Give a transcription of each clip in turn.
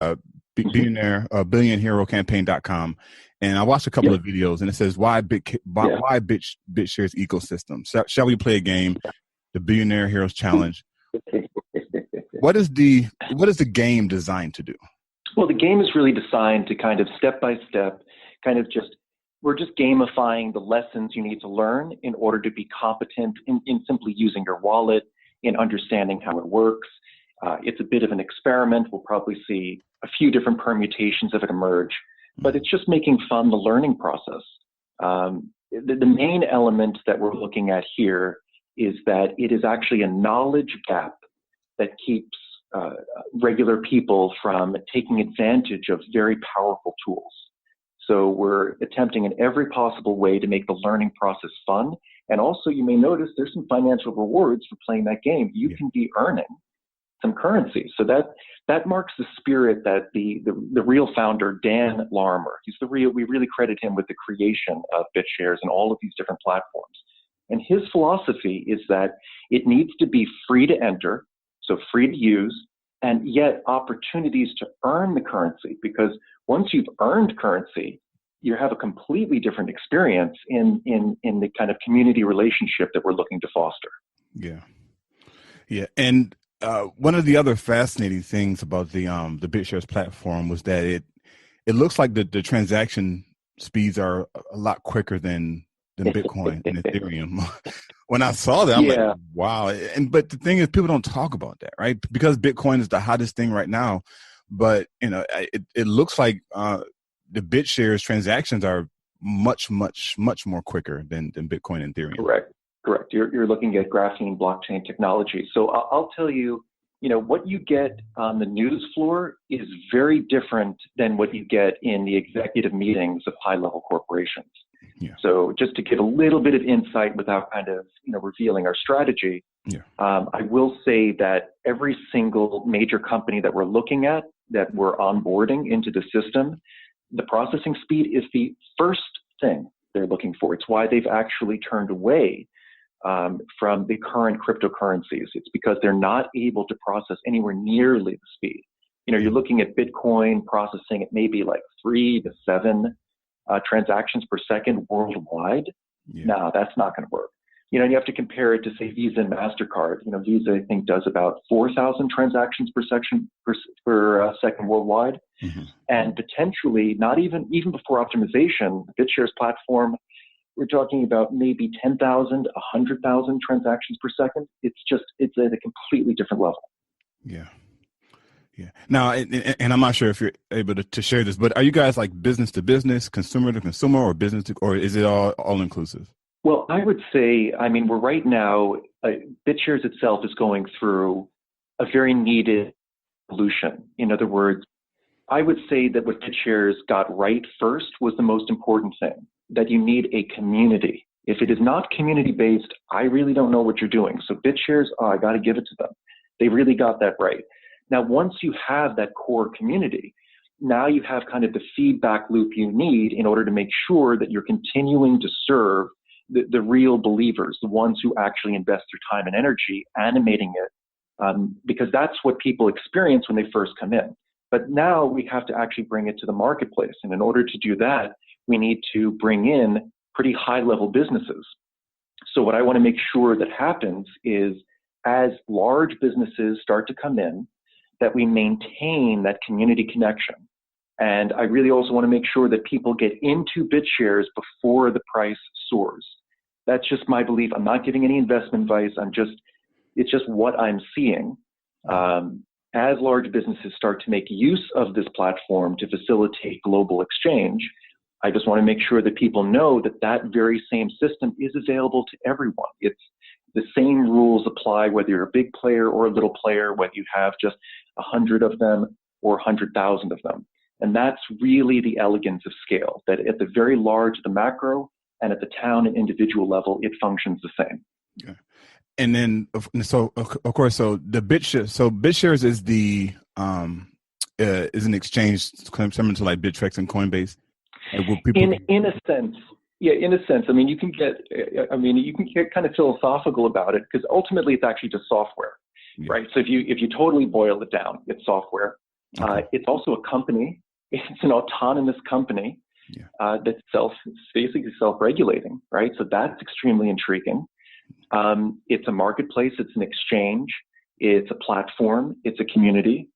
billionaireherocampaign.com, and I watched a couple of videos, and it says why BitShares ecosystem. Shall we play a game? The Billionaire Heroes Challenge. What is the game designed to do? Well, the game is really designed to kind of step by step, we're just gamifying the lessons you need to learn in order to be competent in simply using your wallet, in understanding how it works. It's a bit of an experiment. We'll probably see a few different permutations of it emerge, but it's just making fun the learning process. The main element that we're looking at here is that it is actually a knowledge gap that keeps regular people from taking advantage of very powerful tools. So we're attempting in every possible way to make the learning process fun. And also, you may notice there's some financial rewards for playing that game. You can be earning some currency. So that marks the spirit that the real founder, Dan Larimer, we really credit him with the creation of BitShares and all of these different platforms. And his philosophy is that it needs to be free to enter, so free to use, and yet opportunities to earn the currency, because once you've earned currency, you have a completely different experience in the kind of community relationship that we're looking to foster. Yeah. And one of the other fascinating things about the BitShares platform was that it looks like the transaction speeds are a lot quicker than Bitcoin and Ethereum. When I saw that, I'm like, wow. But the thing is, people don't talk about that, right? Because Bitcoin is the hottest thing right now. But it looks like the BitShares transactions are much more quicker than Bitcoin and Ethereum. Correct. You're looking at graphene blockchain technology. So I'll tell you, what you get on the news floor is very different than what you get in the executive meetings of high-level corporations. Yeah. So just to give a little bit of insight without kind of revealing our strategy, I will say that every single major company that we're looking at, that we're onboarding into the system, the processing speed is the first thing they're looking for. It's why they've actually turned away from the current cryptocurrencies. It's because they're not able to process anywhere nearly the speed. You're looking at Bitcoin processing at maybe like 3 to 7 transactions per second worldwide. No, that's not going to work. You have to compare it to, say, Visa and MasterCard. Visa, I think, does about 4,000 transactions per second worldwide. Mm-hmm. And potentially, not even before optimization, the BitShares platform, we're talking about maybe 10,000, 100,000 transactions per second. It's at a completely different level. Yeah. Now, and I'm not sure if you're able to share this, but are you guys like business to business, consumer to consumer, or business to, or is it all inclusive? Well, I would say, we're right now, BitShares itself is going through a very needed evolution. In other words, I would say that what BitShares got right first was the most important thing, that you need a community. If it is not community-based, I really don't know what you're doing. So BitShares, I got to give it to them. They really got that right. Now, once you have that core community, now you have kind of the feedback loop you need in order to make sure that you're continuing to serve the real believers, the ones who actually invest their time and energy animating it, because that's what people experience when they first come in. But now we have to actually bring it to the marketplace. And in order to do that, we need to bring in pretty high-level businesses. So what I want to make sure that happens is, as large businesses start to come in, that we maintain that community connection. And I really also want to make sure that people get into BitShares before the price soars. That's just my belief. I'm not giving any investment advice. It's just what I'm seeing. As large businesses start to make use of this platform to facilitate global exchange, I just want to make sure that people know that that very same system is available to everyone. It's the same rules apply whether you're a big player or a little player, whether you have just 100 of them or 100,000 of them. And that's really the elegance of scale, that at the very large, the macro, and at the town and individual level, it functions the same. Yeah. And then, so of course, so BitShares is the is an exchange similar to like Bittrex and Coinbase. In a sense. Yeah, in a sense. You can get kind of philosophical about it, because ultimately it's actually just software, right? So if you totally boil it down, it's software. Okay. It's also a company. It's an autonomous company that's basically self-regulating, right? So that's extremely intriguing. It's a marketplace. It's an exchange. It's a platform. It's a community.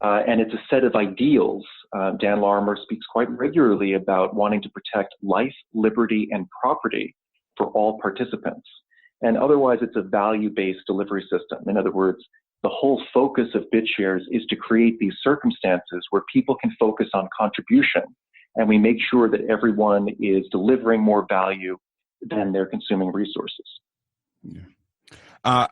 And it's a set of ideals. Dan Larimer speaks quite regularly about wanting to protect life, liberty, and property for all participants. And otherwise, it's a value-based delivery system. In other words, the whole focus of BitShares is to create these circumstances where people can focus on contribution, and we make sure that everyone is delivering more value than they're consuming resources. Yeah.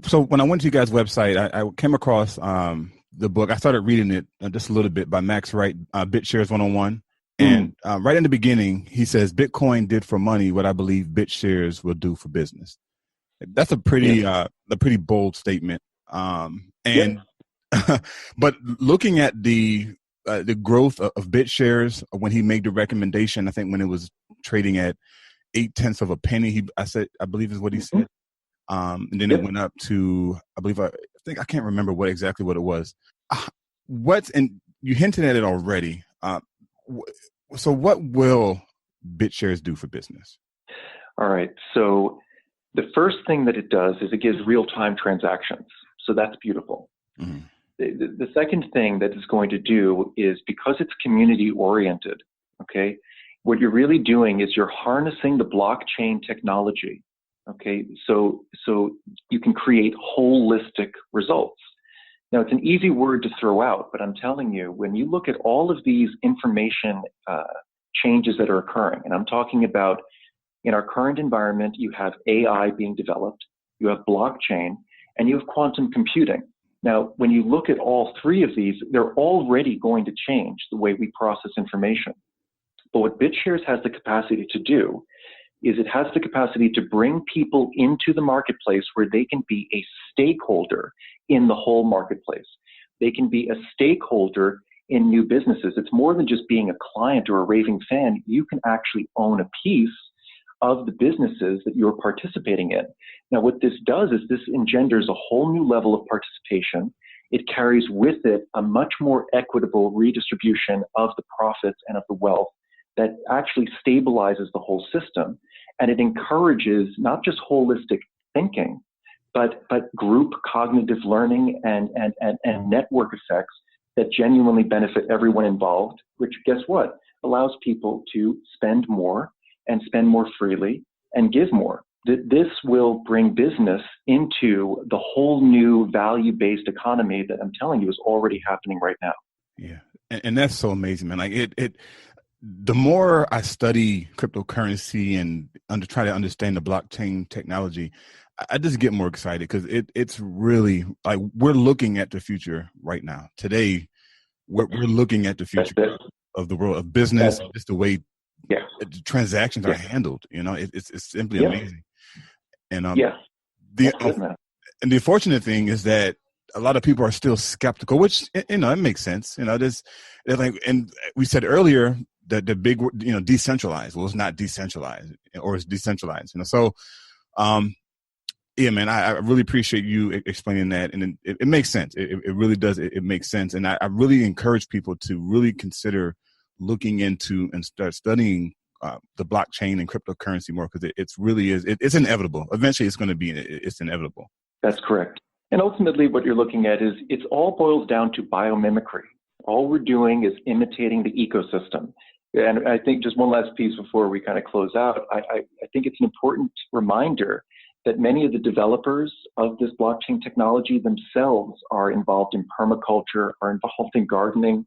So when I went to you guys' website, I came across the book. I started reading it just a little bit by Max Wright, BitShares 101. And right in the beginning, he says, Bitcoin did for money what I believe BitShares will do for business. That's a pretty bold statement. But looking at the growth of BitShares when he made the recommendation, I think when it was trading at 0.8 of a penny, I believe is what he said. And then it went up to, I can't remember what it was. And you hinted at it already. So what will BitShares do for business? All right. So the first thing that it does is it gives real-time transactions. So that's beautiful. Mm-hmm. The second thing that it's going to do is, because it's community-oriented, okay, what you're really doing is you're harnessing the blockchain technology, okay, so you can create holistic results. Now, it's an easy word to throw out, but I'm telling you, when you look at all of these information changes that are occurring, and I'm talking about in our current environment, you have AI being developed, you have blockchain, and you have quantum computing. Now, when you look at all three of these, they're already going to change the way we process information. But what BitShares has the capacity to do is it has the capacity to bring people into the marketplace where they can be a stakeholder in the whole marketplace. They can be a stakeholder in new businesses. It's more than just being a client or a raving fan. You can actually own a piece of the businesses that you're participating in. Now, what this does is this engenders a whole new level of participation. It carries with it a much more equitable redistribution of the profits and of the wealth that actually stabilizes the whole system. And it encourages not just holistic thinking, but group cognitive learning and network effects that genuinely benefit everyone involved, which, guess what, allows people to spend more and spend more freely and give more. This will bring business into the whole new value-based economy that I'm telling you is already happening right now. Yeah, and that's so amazing, man. Like the more I study cryptocurrency and try to understand the blockchain technology, I just get more excited because it's really like we're looking at the future right now. Today, we're looking at the future of the world of business, just the way transactions are handled. You know, it's simply amazing. And the unfortunate thing is that a lot of people are still skeptical, which it makes sense. You know, and we said earlier that the big decentralized. Well, it's not decentralized, or it's decentralized. You know, so yeah, man, I really appreciate you explaining that, and it makes sense. It really does. It makes sense, and I really encourage people to really consider looking into and start studying the blockchain and cryptocurrency more, because it's inevitable. Eventually, it's inevitable. That's correct. And ultimately, what you're looking at is it all boils down to biomimicry. All we're doing is imitating the ecosystem. And I think just one last piece before we kind of close out, I think it's an important reminder that many of the developers of this blockchain technology themselves are involved in permaculture, are involved in gardening.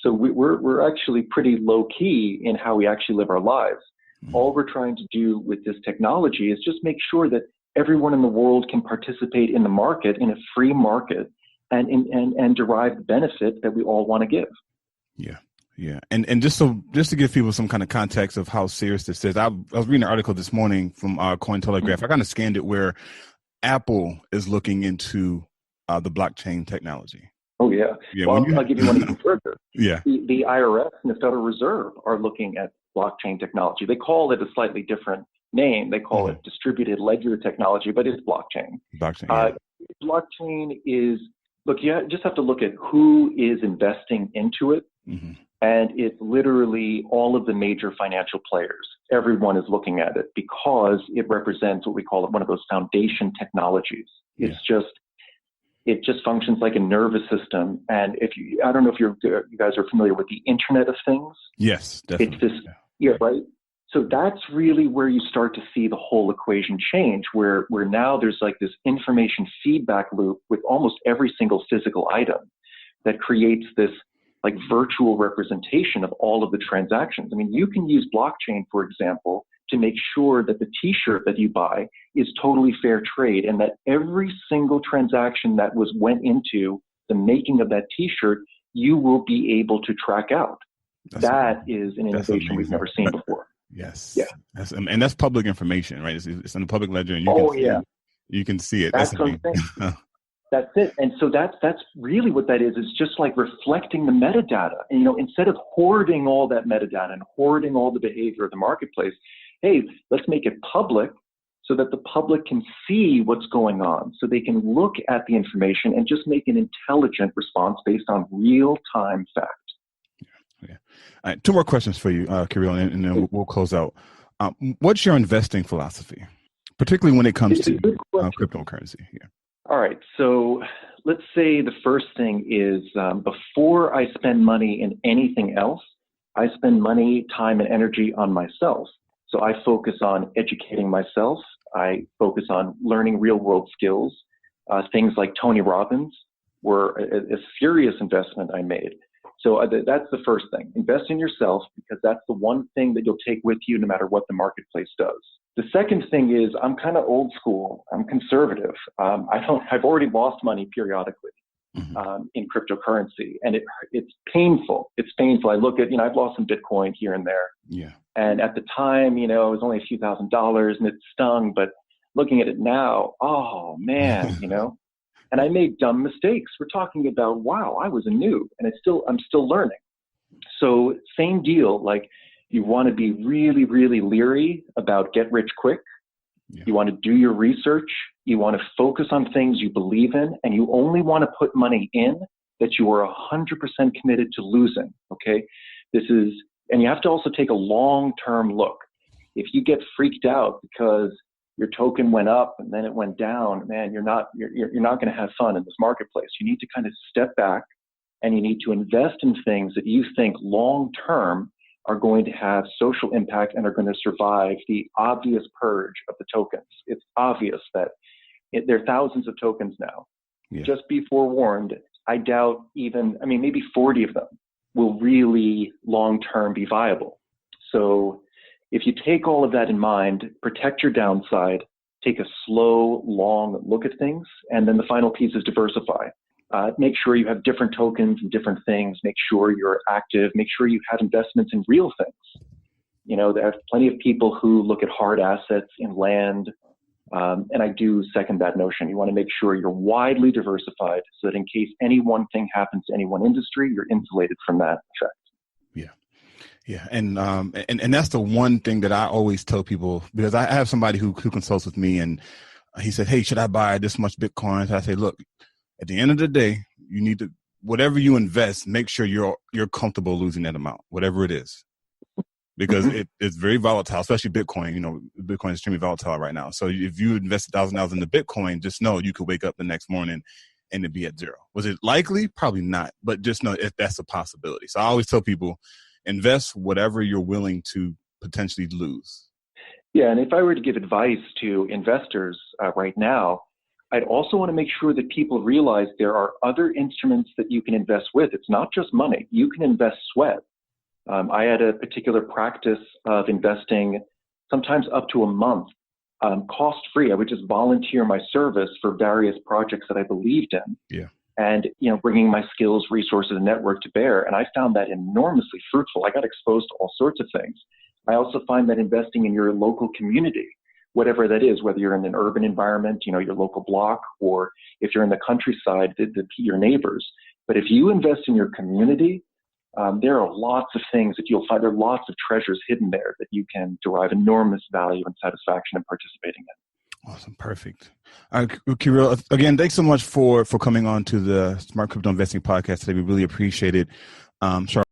So we're actually pretty low key in how we actually live our lives. Mm-hmm. All we're trying to do with this technology is just make sure that everyone in the world can participate in the market, in a free market, and derive the benefit that we all want to give. Yeah. Yeah. And just to give people some kind of context of how serious this is, I was reading an article this morning from CoinTelegraph. Mm-hmm. I kind of scanned it where Apple is looking into the blockchain technology. Oh, yeah. Well, I'll give you one even further. Yeah. The IRS and the Federal Reserve are looking at blockchain technology. They call it a slightly different name. They call it distributed ledger technology, but it's blockchain. Blockchain. Blockchain is Look, you just have to look at who is investing into it. Mm-hmm. And it's literally all of the major financial players. Everyone is looking at it because it represents what we call one of those foundation technologies. It's it just functions like a nervous system. And I don't know if you guys are familiar with the Internet of Things. Yes, definitely. It's this, right? So that's really where you start to see the whole equation change, where now there's like this information feedback loop with almost every single physical item that creates this like virtual representation of all of the transactions. I mean, you can use blockchain, for example, to make sure that the t-shirt that you buy is totally fair trade and that every single transaction that went into the making of that t-shirt, you will be able to track out. That is an innovation we've never seen before. Yes. Yeah. And that's public information, right? It's in the public ledger, and you can see it. That's what I'm saying. That's it. And so that's really what that is. It's just like reflecting the metadata. And, instead of hoarding all that metadata and hoarding all the behavior of the marketplace, hey, let's make it public so that the public can see what's going on, so they can look at the information and just make an intelligent response based on real-time fact. Yeah. All right, 2 more questions for you, Kiril, and then we'll close out. What's your investing philosophy, particularly when it comes to cryptocurrency? Yeah. All right. So let's say the first thing is before I spend money in anything else, I spend money, time, and energy on myself. So I focus on educating myself. I focus on learning real world skills. Things like Tony Robbins were a serious investment I made. So that's the first thing. Invest in yourself, because that's the one thing that you'll take with you no matter what the marketplace does. The second thing is I'm kind of old school. I'm conservative. I've already lost money periodically in cryptocurrency, and it's painful. It's painful. I look at, I've lost some Bitcoin here and there. Yeah. And at the time, it was only a few $1,000s and it stung, but looking at it now, oh man, and I made dumb mistakes. We're talking about, wow, I was a noob, and I'm still learning. So same deal, like you want to be really, really leery about get rich quick. Yeah. You want to do your research. You want to focus on things you believe in, and you only want to put money in that you are 100% committed to losing. Okay. And you have to also take a long-term look. If you get freaked out because your token went up and then it went down, man, you're not going to have fun in this marketplace. You need to kind of step back, and you need to invest in things that you think long-term are going to have social impact and are going to survive the obvious purge of the tokens. It's obvious that there are thousands of tokens now. Yeah. Just be forewarned, I doubt maybe 40 of them will really long-term be viable. So if you take all of that in mind, protect your downside, take a slow, long look at things, and then the final piece is diversify. Make sure you have different tokens and different things. Make sure you're active. Make sure you have investments in real things. There are plenty of people who look at hard assets in land, and I do second that notion. You want to make sure you're widely diversified so that in case any one thing happens to any one industry, you're insulated from that effect. Yeah. Yeah. And that's the one thing that I always tell people, because I have somebody who consults with me, and he said, hey, should I buy this much Bitcoin? So I say, look, at the end of the day, you need to, whatever you invest, make sure you're comfortable losing that amount, whatever it is, because it's very volatile, especially Bitcoin. Bitcoin is extremely volatile right now. So if you invest $1,000 into Bitcoin, just know you could wake up the next morning and it be at zero. Was it likely? Probably not, but just know if that's a possibility. So I always tell people, invest whatever you're willing to potentially lose. Yeah, and if I were to give advice to investors right now, I'd also want to make sure that people realize there are other instruments that you can invest with. It's not just money. You can invest sweat. I had a particular practice of investing sometimes up to a month, cost-free. I would just volunteer my service for various projects that I believed in. Yeah. And, bringing my skills, resources, and network to bear. And I found that enormously fruitful. I got exposed to all sorts of things. I also find that investing in your local community, whatever that is, whether you're in an urban environment, your local block, or if you're in the countryside, your neighbors. But if you invest in your community, there are lots of things that you'll find. There are lots of treasures hidden there that you can derive enormous value and satisfaction in participating in. Awesome. Perfect. Kiril, again, thanks so much for coming on to the Smart Crypto Investing Podcast today. We really appreciate it. Sure.